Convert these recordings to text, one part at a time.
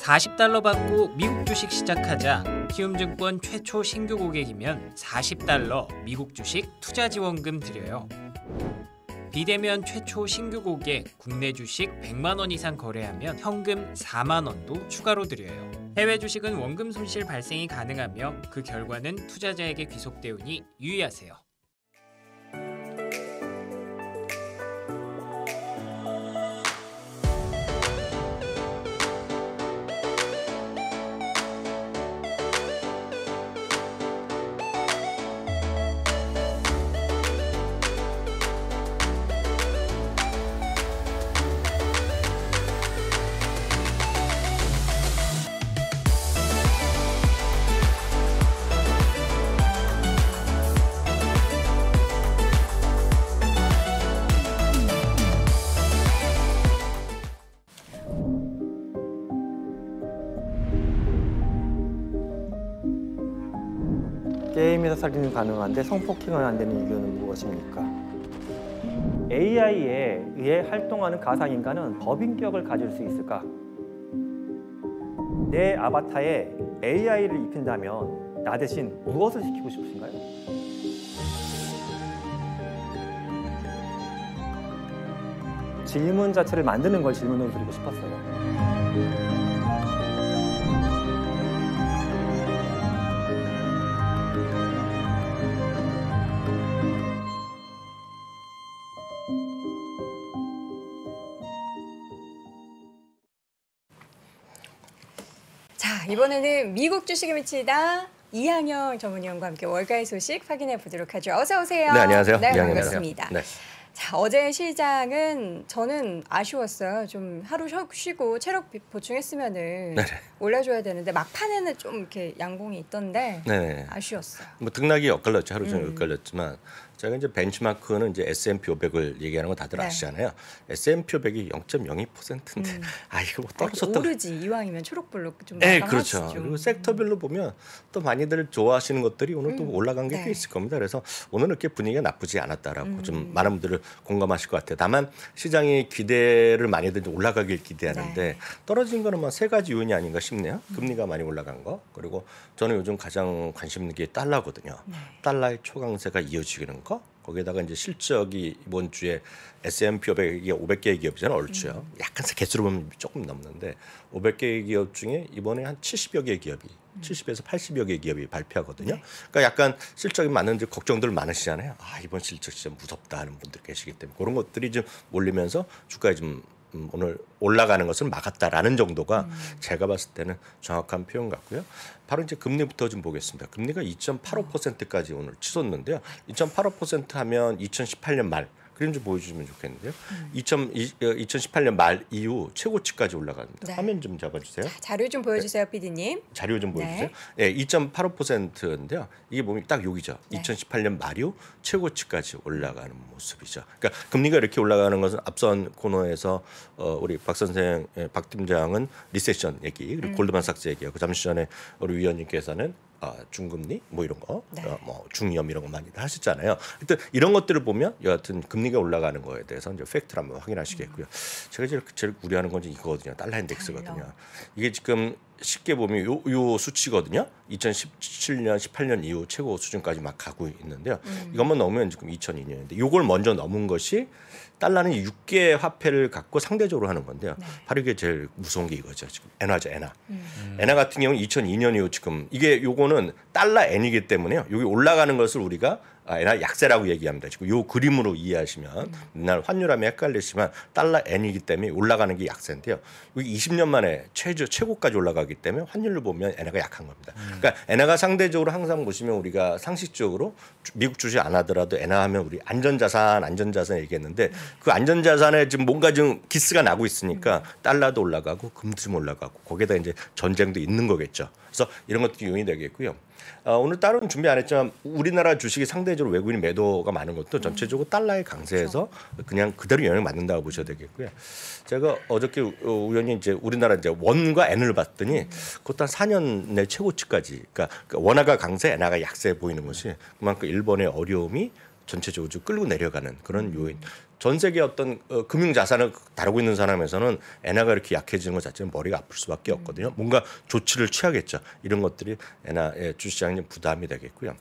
$40 받고 미국 주식 시작하자. 키움증권 최초 신규 고객이면 $40 미국 주식 투자 지원금 드려요. 비대면 최초 신규 고객 국내 주식 100만 원 이상 거래하면 현금 4만 원도 추가로 드려요. 해외 주식은 원금 손실 발생이 가능하며 그 결과는 투자자에게 귀속되오니 유의하세요. 게임에서 살인은 가능한데 성폭행은 안 되는 이유는 무엇입니까? AI에 의해 활동하는 가상인간은 법인격을 가질 수 있을까? 내 아바타에 AI를 입힌다면 나 대신 무엇을 시키고 싶으신가요? 질문 자체를 만드는 걸 질문으로 드리고 싶었어요. 자, 이번에는 미국 주식에 미치다 이항영 전문위원과 함께 월가의 소식 확인해 보도록 하죠. 어서 오세요. 네, 안녕하세요. 네, 이항영입니다. 반갑습니다. 네. 자, 어제 시장은 저는 아쉬웠어요. 좀 하루 쉬고 체력 보충했으면은 네네. 올려줘야 되는데 막판에는 좀 이렇게 양봉이 있던데 네네. 아쉬웠어요. 뭐 등락이 엇갈렸죠. 하루 종일 엇갈렸지만 제가 이제 벤치마크는 이제 S&P 500을 얘기하는 거 다들 네. 아시잖아요. S&P 500이 0.02%인데 아 이거 뭐 떨어졌다. 오르지 이왕이면 초록불로 좀 네, 마감하시죠. 그렇죠. 그리고 섹터별로 보면 또 많이들 좋아하시는 것들이 오늘 또 올라간 게 꽤 네. 있을 겁니다. 그래서 오늘 이렇게 분위기가 나쁘지 않았다라고 좀 많은 분들을 공감하실 것 같아요. 다만 시장이 기대를 많이들 좀 올라가길 기대하는데 네. 떨어진 거는 뭐 세 가지 요인이 아닌가 싶네요. 금리가 많이 올라간 거, 그리고 저는 요즘 가장 관심 있는 게 달러거든요. 네. 달러의 초강세가 이어지는 거. 거기에다가 이제 실적이 이번 주에 S&P 500이 500개의 기업이잖아요. 얼추요. 약간 개수로 보면 조금 넘는데 500개의 기업 중에 이번에 한 70여 개의 기업이 70에서 80여 개의 기업이 발표하거든요. 네. 그러니까 약간 실적이 많은데 걱정들 많으시잖아요. 아 이번 실적 진짜 무섭다 하는 분들 계시기 때문에 그런 것들이 좀 몰리면서 주가에 좀 오늘 올라가는 것을 막았다라는 정도가 제가 봤을 때는 정확한 표현 같고요. 바로 이제 금리부터 좀 보겠습니다. 금리가 2.85%까지 오늘 치솟는데요. 2.85% 하면 2018년 말 그림 좀 보여주시면 좋겠는데요. 2018년 말 이후 최고치까지 올라갑니다. 네. 화면 좀 잡아주세요. 자, 자료 좀 보여주세요, PD님. 자료 좀 보여주세요. 네. 네, 2.85%인데요. 이게 보면 딱 여기죠. 네. 2018년 말 이후 최고치까지 올라가는 모습이죠. 그러니까 금리가 이렇게 올라가는 것은 앞선 코너에서 우리 박 선생, 박 팀장은 리세션 얘기, 그리고 골드만삭스 얘기하고 잠시 전에 우리 위원님께서는 중금리 뭐 이런 거, 네. 뭐 중위험 이런 거 많이 하셨잖아요. 일단 이런 것들을 보면 여하튼 금리가 올라가는 거에 대해서 이제 팩트를 한번 확인하시겠고요. 제가 제일 우려하는 건 이거거든요. 달러 인덱스거든요. 이게 지금 쉽게 보면 요 수치거든요. 2017년, 18년 이후 최고 수준까지 막 가고 있는데요. 이것만 넘으면 지금 2002년인데 이걸 먼저 넘은 것이 달러는 6개 화폐를 갖고 상대적으로 하는 건데요. 네. 바로 이게 제일 무서운 게 이거죠. 지금 엔화죠, 엔화. 엔화 같은 경우는 2002년 이후 지금 이게 요거는 달러 엔이기 때문에요. 여기 올라가는 것을 우리가 엔화 약세라고 얘기합니다. 지금 요 그림으로 이해하시면 맨날 환율하면 헷갈리시지만 달러 엔이기 때문에 올라가는 게 약세인데요. 여기 20년 만에 최고까지 올라가기 때문에 환율로 보면 엔화가 약한 겁니다. 그러니까 엔화가 상대적으로 항상 보시면 우리가 상식적으로 미국 주식 안 하더라도 엔화 하면 우리 안전자산 얘기했는데 그 안전자산에 지금 뭔가 좀 기스가 나고 있으니까 달러도 올라가고 금도 좀 올라가고 거기에다 이제 전쟁도 있는 거겠죠. 그래서 이런 것들이 요인이 되겠고요. 오늘 따로는 준비 안 했지만 우리나라 주식이 상대적으로 외국인 매도가 많은 것도 전체적으로 달러의 강세에서 그냥 그대로 영향을 받는다고 보셔야 되겠고요. 제가 어저께 우연히 이제 우리나라 이제 원과 엔을 봤더니 그것도 한 4년 내 최고치까지, 그러니까 원화가 강세, 엔화가 약세 보이는 것이 그만큼 일본의 어려움이 전체적으로 좀 끌고 내려가는 그런 요인. 전 세계 어떤 금융 자산을 다루고 있는 사람에서는 엔화가 이렇게 약해지는 것 자체는 머리가 아플 수밖에 없거든요. 뭔가 조치를 취하겠죠. 이런 것들이 엔화의 주시장에 부담이 되겠고요.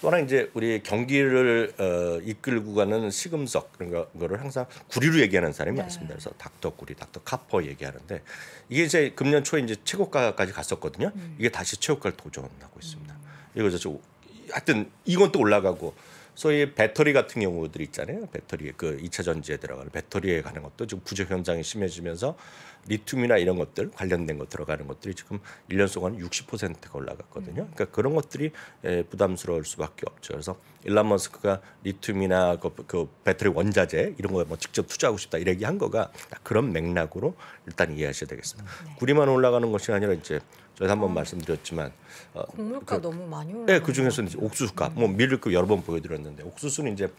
또 하나 이제 우리 경기를 이끌고 가는 시금석 그런 거를 항상 구리로 얘기하는 사람이 많습니다. 그래서 닥터 구리, 닥터 카퍼 얘기하는데 이게 이제 금년 초에 이제 최고가까지 갔었거든요. 이게 다시 최고가를 도전하고 있습니다. 이거 저 하여튼 이건 또 올라가고 소위 배터리 같은 경우들 있잖아요. 배터리 그 2차 전지에 들어가는 배터리에 가는 것도 지금 부족 현상이 심해지면서 리튬이나 이런 것들 관련된 거 들어가는 것들이 지금 1년 동안 60%가 올라갔거든요. 그러니까 그런 것들이 부담스러울 수밖에 없죠. 그래서 일론 머스크가 리튬이나 그 배터리 원자재 이런 거에 뭐 직접 투자하고 싶다 이런 얘기한 거가 그런 맥락으로 일단 이해하셔야 되겠습니다. 구리만 올라가는 것이 아니라 이제 저희 한번 말씀드렸지만 곡물가 너무 많이 올라. 네, 그 중에서는 이제 옥수수가 뭐 밀크 여러 번 보여드렸는데 옥수수는 이제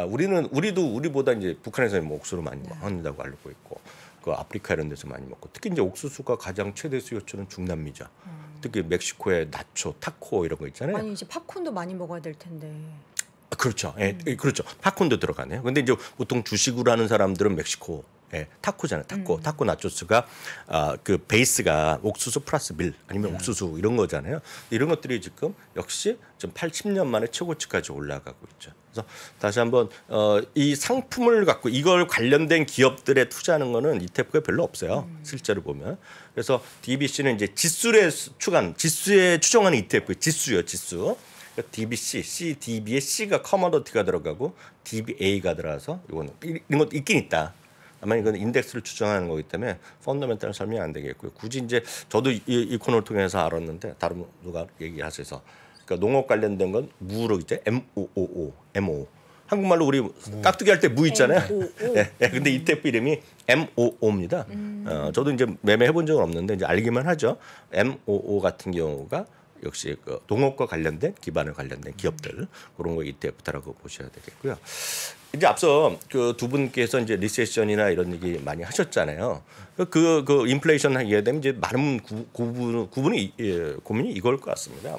우리보다 이제 북한에서 뭐 옥수수를 많이 먹는다고 알고 있고 그 아프리카 이런 데서 많이 먹고 특히 이제 옥수수가 가장 최대 수요처는 중남미죠. 특히 멕시코의 나초, 타코 이런 거 있잖아요. 아니 이제 팝콘도 많이 먹어야 될 텐데. 그렇죠. 예, 그렇죠. 팝콘도 들어가네요. 근데 이제 보통 주식으로 하는 사람들은 멕시코 타코잖아요. 타코 나초스가 그 베이스가 옥수수 플러스 밀 아니면 옥수수 이런 거잖아요. 이런 것들이 지금 역시 좀 80년 만에 최고치까지 올라가고 있죠. 그래서 다시 한번 이 상품을 갖고 이걸 관련된 기업들에 투자하는 거는 ETF가 별로 없어요. 실제로 보면. 그래서 DBC는 이제 지수에 추정하는 ETF 지수요, 지수. DBC, CDB에 C가 커머더티가 들어가고 DBA가 들어가서 이거는 이런 것도 있긴 있다. 아마 이건 인덱스를 추정하는 거기 때문에 펀더멘탈은 설명이 안 되겠고요. 굳이 이제 저도 이 코너를 통해서 알았는데 다른 누가 얘기하셔서 그러니까 농업 관련된 건 무로 이제 MOO. 한국말로 우리 깍두기 할 때 무 있잖아요. 근데 ETF 이름이 MOO입니다. 저도 이제 매매해 본 적은 없는데 이제 알기만 하죠. MOO 같은 경우가 역시 그 농업과 관련된 기반에 관련된 기업들 그런 거 ETF라고 보셔야 되겠고요. 이제 앞서 그 두 분께서 이제 리세션이나 이런 얘기 많이 하셨잖아요. 그 인플레이션 하게 되면 이제 많은 고민이 이걸 것 같습니다.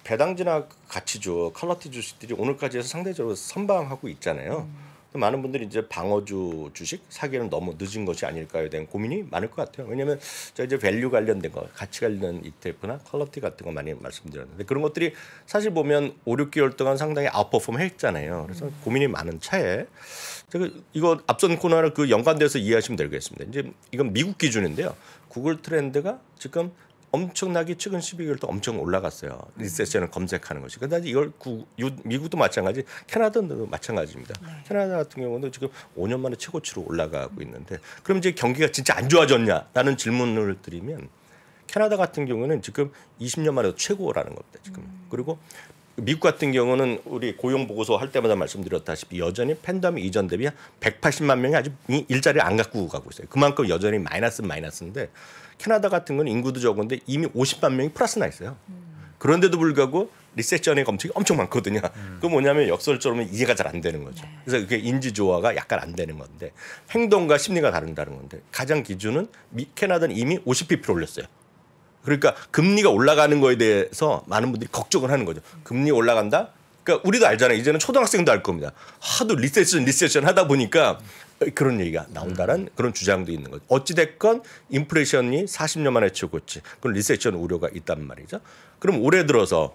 배당주나 가치주, 퀄리티 주식들이 오늘까지 해서 상대적으로 선방하고 있잖아요. 많은 분들이 이제 방어주 주식 사기는 너무 늦은 것이 아닐까에 대한 고민이 많을 것 같아요. 왜냐하면 저 이제 밸류 관련된 거, 가치 관련 ETF나 퀄리티 같은 거 많이 말씀드렸는데 그런 것들이 사실 보면 5, 6개월 동안 상당히 아웃퍼폼 했잖아요. 그래서 고민이 많은 차에 제가 이거 앞선 코너를 그 연관돼서 이해하시면 되겠습니다. 이제 이건 미국 기준인데요. 구글 트렌드가 지금 엄청나게 최근 12개월 동안 엄청 올라갔어요. 리세션을 검색하는 것이. 그런데 이걸 미국도 마찬가지, 캐나다도 마찬가지입니다. 캐나다 같은 경우는 지금 5년 만에 최고치로 올라가고 있는데 그럼 이제 경기가 진짜 안 좋아졌냐라는 질문을 드리면 캐나다 같은 경우는 지금 20년 만에 최고라는 겁니다. 지금. 그리고 미국 같은 경우는 우리 고용 보고서 할 때마다 말씀드렸다시피 여전히 팬데믹 이전 대비 180만 명이 아직 일자리를 안 갖고 가고 있어요. 그만큼 여전히 마이너스인데 캐나다 같은 건 인구도 적은데 이미 50만 명이 플러스 나 있어요. 그런데도 불구하고 리세션의 검색이 엄청 많거든요. 그 뭐냐면 역설적으로 이해가 잘 안 되는 거죠. 그래서 그게 인지 조화가 약간 안 되는 건데 행동과 심리가 다른다는 건데 가장 기준은 캐나다는 이미 50pp를 올렸어요. 그러니까 금리가 올라가는 거에 대해서 많은 분들이 걱정을 하는 거죠. 금리 올라간다? 그러니까 우리도 알잖아요. 이제는 초등학생도 알 겁니다. 하도 리세션 하다 보니까 그런 얘기가 나온다는 그런 주장도 있는 거죠. 어찌됐건 인플레이션이 40년 만에 최고치. 그건 리세션 우려가 있단 말이죠. 그럼 올해 들어서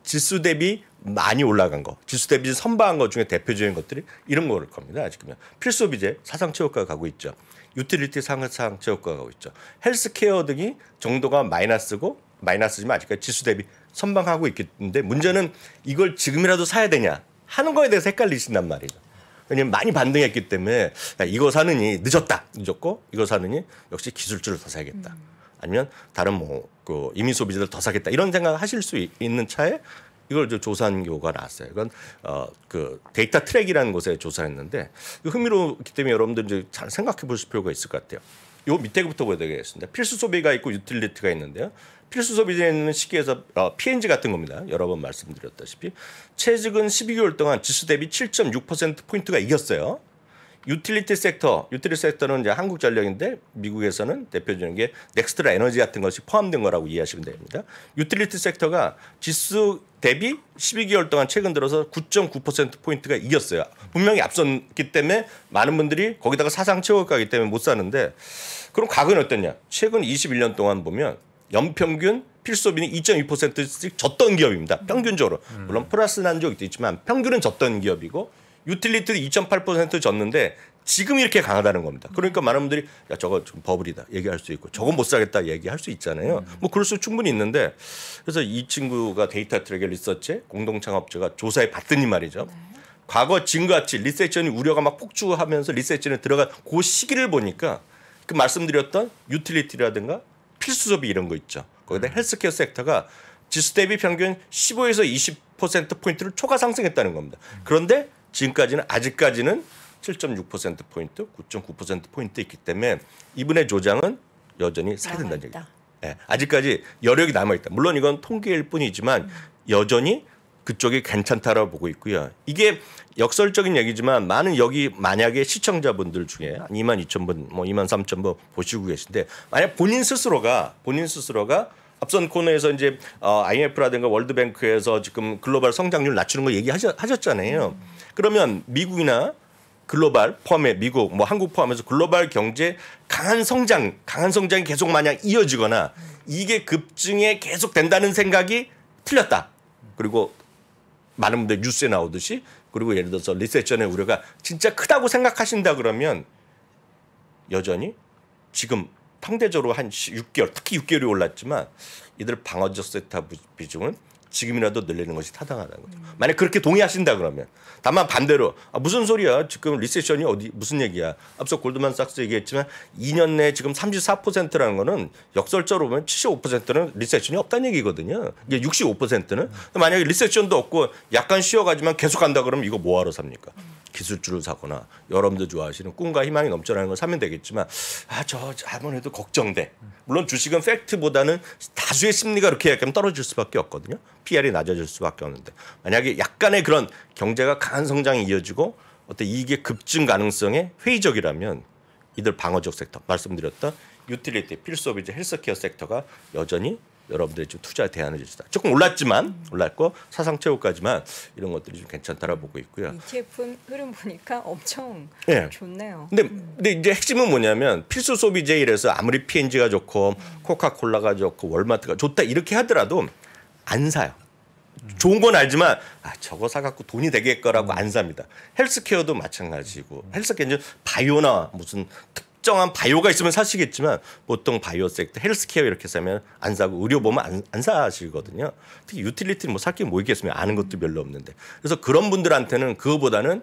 지수 대비 많이 올라간 거, 지수 대비 선방한 것 중에 대표적인 것들이 이런 거일 겁니다. 지금 필수비재 사상 최고가 가고 있죠. 유틸리티 사상 최고가 가고 있죠. 헬스케어 등이 정도가 마이너스지만 아직까지 지수 대비 선방하고 있는데 문제는 이걸 지금이라도 사야 되냐 하는 거에 대해서 헷갈리신단 말이죠. 왜냐면 많이 반등했기 때문에 이거 사느니 늦었고 이거 사느니 역시 기술주를 더 사야겠다. 아니면 다른 그 이민 소비자들 더 사겠다 이런 생각을 하실 수 있는 차에 이걸 조사한 결과가 나왔어요. 이건 그 데이터 트랙이라는 곳에 조사했는데 흥미롭기 때문에 여러분들 이제 잘 생각해 보실 필요가 있을 것 같아요. 요 밑에부터 보여야 되겠습니다. 필수 소비가 있고 유틸리티가 있는데요. 필수 소비재에 있는 시기에서 P&G 같은 겁니다. 여러 번 말씀드렸다시피 최근 12개월 동안 지수 대비 7.6%포인트가 이겼어요. 유틸리티 섹터는 이제 한국전력인데 미국에서는 대표적인 게 넥스트라 에너지 같은 것이 포함된 거라고 이해하시면 됩니다. 유틸리티 섹터가 지수 대비 12개월 동안 최근 들어서 9.9%포인트가 이겼어요. 분명히 앞섰기 때문에 많은 분들이 거기다가 사상 최고가이기 때문에 못 사는데 그럼 과거는 어땠냐? 최근 21년 동안 보면 연평균 필수소비는 2.2%씩 졌던 기업입니다. 평균적으로. 물론 플러스 난 적도 있지만 평균은 졌던 기업이고 유틸리티도 2.8% 졌는데 지금 이렇게 강하다는 겁니다. 그러니까 많은 분들이 야 저거 좀 버블이다 얘기할 수 있고 저건 못 사겠다 얘기할 수 있잖아요. 뭐 그럴 수 충분히 있는데 그래서 이 친구가 데이터 트랙의 리서치 공동창업체가 조사에 봤더니 말이죠. 과거 지금과 같이 리세션이 우려가 막 폭주하면서 리세션에 들어간 그 시기를 보니까 그 말씀드렸던 유틸리티라든가 필수 소비 이런 거 있죠. 거기다 헬스케어 섹터가 지수 대비 평균 15에서 20%포인트를 초과 상승했다는 겁니다. 그런데 지금까지는 아직까지는 7.6%포인트, 9.9%포인트 있기 때문에 이분의 조장은 여전히 사야 된다는 얘기죠. 네, 아직까지 여력이 남아있다. 물론 이건 통계일 뿐이지만 여전히 그쪽이 괜찮다라고 보고 있고요. 이게 역설적인 얘기지만 많은 여기 만약에 시청자분들 중에 22,000분, 뭐 23,000분 보시고 계신데 만약 본인 스스로가 앞선 코너에서 이제 IMF라든가 월드뱅크에서 지금 글로벌 성장률 낮추는 거 얘기하셨잖아요. 그러면 미국이나 글로벌 포함해 미국, 뭐 한국 포함해서 글로벌 경제 강한 성장이 계속 만약 이어지거나 이게 급증에 계속 된다는 생각이 틀렸다. 그리고 많은 분들 뉴스에 나오듯이 그리고 예를 들어서 리세션의 우려가 진짜 크다고 생각하신다 그러면 여전히 지금 상대적으로 한 6개월 특히 6개월이 올랐지만 이들 방어적 섹터 비중은 지금이라도 늘리는 것이 타당하다는 거죠. 만약 그렇게 동의하신다 그러면 다만 반대로 무슨 소리야 지금 리세션이 어디 무슨 얘기야. 앞서 골드만삭스 얘기했지만 2년 내에 지금 34%라는 거는 역설적으로 보면 75%는 리세션이 없다는 얘기거든요. 이게 65%는 만약에 리세션도 없고 약간 쉬어가지만 계속 간다 그러면 이거 뭐하러 삽니까? 기술주를 사거나 여러분들 좋아하시는 꿈과 희망이 넘쳐나는 걸 사면 되겠지만 저 아무래도 걱정돼. 물론 주식은 팩트보다는 다수의 심리가 그렇게 약간 떨어질 수밖에 없거든요. PR이 낮아질 수밖에 없는데 만약에 약간의 그런 경제가 강한 성장이 이어지고 어떤 이익의 급증 가능성에 회의적이라면 이들 방어적 섹터 말씀드렸던 유틸리티, 필수소비재, 헬스케어 섹터가 여전히 여러분들이 좀 투자 대안을 주시다. 조금 올랐고 사상 최고까지만 이런 것들이 좀 괜찮다라고 보고 있고요. ETF 흐름 보니까 엄청 좋네요. 근데 이제 핵심은 뭐냐면 필수 소비재 이래서 아무리 P&G가 좋고 코카콜라가 좋고 월마트가 좋다 이렇게 하더라도 안 사요. 좋은 건 알지만 저거 사갖고 돈이 되겠거라고 안 삽니다. 헬스케어도 마찬가지고 헬스케어는 바이오나 무슨 특정한 바이오가 있으면 사시겠지만 보통 바이오 섹터, 헬스케어 이렇게 사면 안 사고 의료보험 안 사시거든요. 특히 유틸리티는 뭐 살 게 뭐 있겠으면 아는 것도 별로 없는데 그래서 그런 분들한테는 그거보다는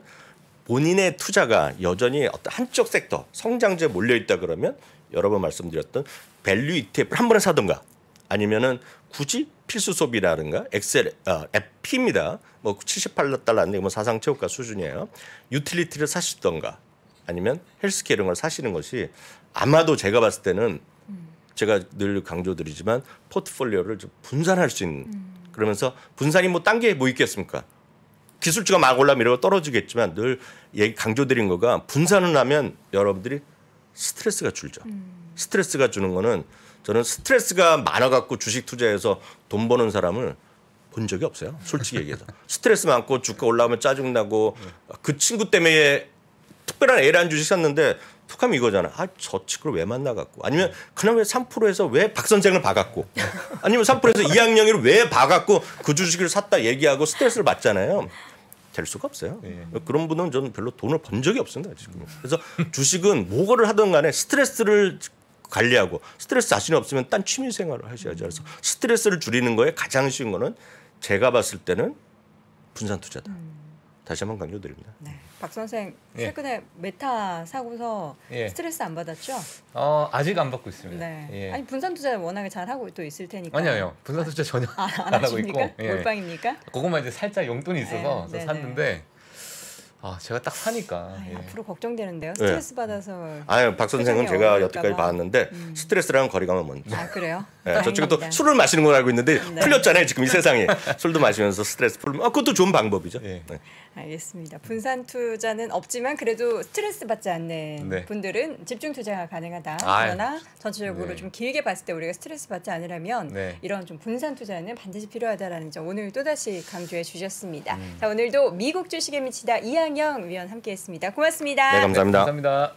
본인의 투자가 여전히 어떤 한쪽 섹터 성장주에 몰려 있다 그러면 여러 번 말씀드렸던 밸류 ETF를 한 번에 사든가 아니면은 굳이 필수 소비라든가 FP입니다. 뭐 $78인데 뭐 사상 최고가 수준이에요. 유틸리티를 사시던가 아니면 헬스케어 이런 걸 사시는 것이 아마도 제가 봤을 때는 제가 늘 강조드리지만 포트폴리오를 좀 분산할 수 있는 그러면서 분산이 뭐 딴 게 뭐 있겠습니까? 기술주가 막 올라면 이러고 떨어지겠지만 늘 강조드린 거가 분산을 하면 여러분들이 스트레스가 줄죠. 스트레스가 주는 거는 저는 스트레스가 많아갖고 주식 투자해서 돈 버는 사람을 본 적이 없어요. 솔직히 얘기해서. 스트레스 많고 주가 올라오면 짜증나고 그 친구 때문에 특별한 A라는 주식 샀는데 툭하면 이거잖아. 저 친구를 왜 만나갖고 아니면 그냥 왜 3%에서 왜 박 선생을 봐갖고 아니면 3%에서 이학영이를 왜 봐갖고 그 주식을 샀다 얘기하고 스트레스를 받잖아요. 될 수가 없어요. 그런 분은 저는 별로 돈을 번 적이 없습니다. 지금. 그래서 주식은 뭐를 하든 간에 스트레스를 관리하고 스트레스 자신이 없으면 딴 취미 생활을 하셔야죠. 그래서 스트레스를 줄이는 거에 가장 쉬운 거는 제가 봤을 때는 분산 투자다. 다시 한번 강조드립니다. 네. 박 선생 최근에 메타 사고서 스트레스 안 받았죠? 아직 안 받고 있습니다. 네. 아니 분산 투자 워낙에 잘 하고 또 있을 테니까. 아니요. 분산 투자 전혀 안 하고 있고. 몰빵입니까? 그것만 이제 살짝 용돈이 있어서 샀는데 아, 제가 딱 사니까. 예. 앞으로 걱정되는데요. 스트레스 받아서. 아유, 박 선생은 표정이 제가 어려울까 여태까지 봐. 봤는데 스트레스랑 거리감은 먼저. 아 그래요? 네, 저쪽은 또 다행입니다. 술을 마시는 걸 알고 있는데 네. 풀렸잖아요. 지금 이 세상에 술도 마시면서 스트레스 풀면 그것도 좋은 방법이죠. 예. 네. 알겠습니다. 분산 투자는 없지만 그래도 스트레스 받지 않는 네. 분들은 집중 투자가 가능하다. 아유. 그러나 전체적으로 네. 좀 길게 봤을 때 우리가 스트레스 받지 않으려면 네. 이런 좀 분산 투자는 반드시 필요하다라는 점 오늘 또다시 강조해 주셨습니다. 자, 오늘도 미국 주식에 미치다 이항영 위원 함께했습니다. 고맙습니다. 네, 감사합니다. 감사합니다.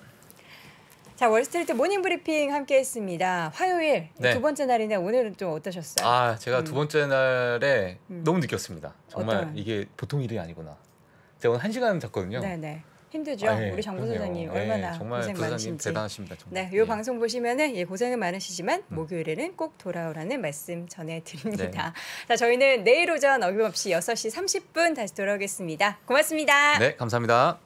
자, 월스트리트 모닝 브리핑 함께했습니다. 화요일 네. 두 번째 날인데 오늘은 좀 어떠셨어요? 아, 제가 두 번째 날에 너무 느꼈습니다. 정말 어떤? 이게 보통 일이 아니구나. 제가 오늘 1시간 잤거든요. 네네. 힘들죠. 아, 예, 우리 정 그러네요. 부소장님 예, 얼마나 정말 고생 부소장님 많으신지. 대단하십니다. 정말. 네, 이 예. 방송 보시면은 고생은 많으시지만 목요일에는 꼭 돌아오라는 말씀 전해드립니다. 자, 저희는 내일 오전 어김없이 6시 30분 다시 돌아오겠습니다. 고맙습니다. 네, 감사합니다.